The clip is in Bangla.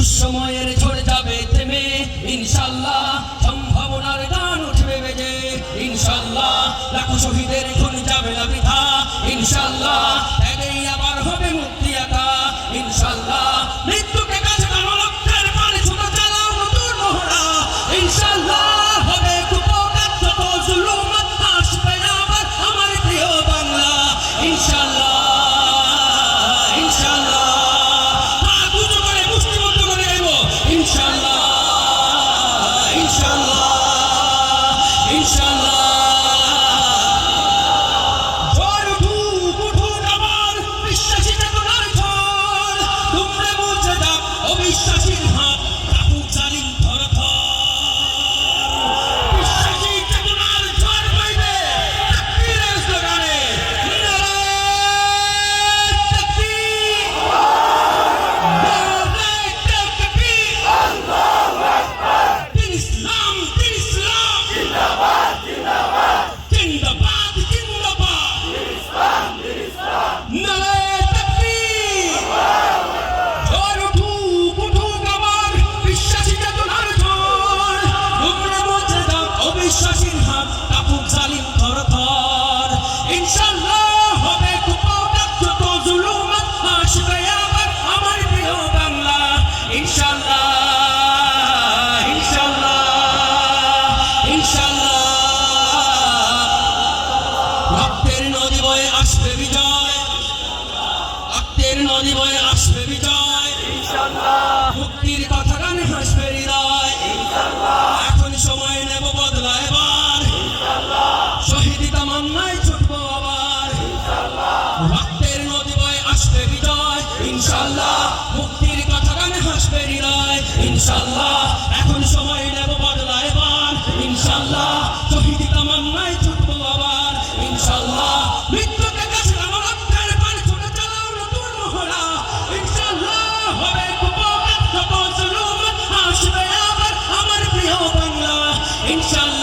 দুঃসময়ের ঝরে যাবে থেমে ইনশাআল্লাহ, সম্ভাবনার গান উঠবে বেজে ইনশাআল্লাহ, লাখো শহীদের খুন যাবে না বৃথা ইনশাআল্লাহ, ত্যাগেই আবার হবে মুক্তি আকা ইনশাআল্লাহ, মৃত্যুকে কাছে টানো রক্তের পানি ছুটো চালাও নতুন মহড়া ইনশাআল্লাহ, হবে কুপকার যত জুলুম আসবে আবার আমার প্রিয় বাংলা ইনশাআল্লাহ ইনশাআল্লাহ, হাত উঁচু করে মুষ্টিবদ্ধ করে নেব ইনশাআল্লাহ ইনশাআল্লাহ ইনশাআল্লাহ। ঝড় উঠুক উঠুক আবার বিশ্বাসী চেতনার ঝড়, দুমড়ে মুছে যাক অবিশ্বাসীর হাত, কাঁপুক জালিম থরথর। বিশ্বাসী চেতনার ঝড় বইবে তাকবীরের স্লোগানে, নারায়ে তাকবীর নারায়ে তাকবীর, আল্লাহু আকবার। দিন ইসলাম জিন্দাবাদ জিন্দাবাদ, জিন্দাবাদ জিন্দাবাদ, নারায়ে তাকবীর। ঝড় উঠুক উঠুক আবার বিশ্বাসী চেতনার ঝড়, দুমড়ে মুছে যাক অবিশ্বাসীর হাত, কাঁপুক জালিম থরথর ইনশাআল্লাহ, হবে কুপকার যত জুলুম আসবে আবার আমার প্রিয় বাংলা ইনশাআল্লাহ ইনশাআল্লাহ ইনশাআল্লাহ। রক্তের নদী বয়ে আসবে বিজয়, রক্তের নদী বয়ে আসবে বিজয় ইনশাআল্লাহ, মুক্তির কথা গানে হাসবে হৃদয় ইনশাআল্লাহ, এখন সময় নেব বদলা এবার ইনশাআল্লাহ, শহীদ তামান্নায় ছুটবো আবার ইনশাআল্লাহ, রক্তের নদী বয়ে আসবে বিজয় ইনশাআল্লাহ, মুক্তির কথা গানে হাসবে হৃদয় ইনশাআল্লাহ, এখন সময় নেব বদলা এবার ইনশাআল্লাহ, শহীদ তামান্নায় ছুটবো আবার ইনশাআল্লাহ, মৃত্যুকে কাছে টানো রক্তের পানি ছুটে চালাও নতুন মহড়া ইনশাআল্লাহ, হবে কুপকার যত জুলুম আসবে আবার আমার প্রিয় বাংলা ইনশাআল্লাহ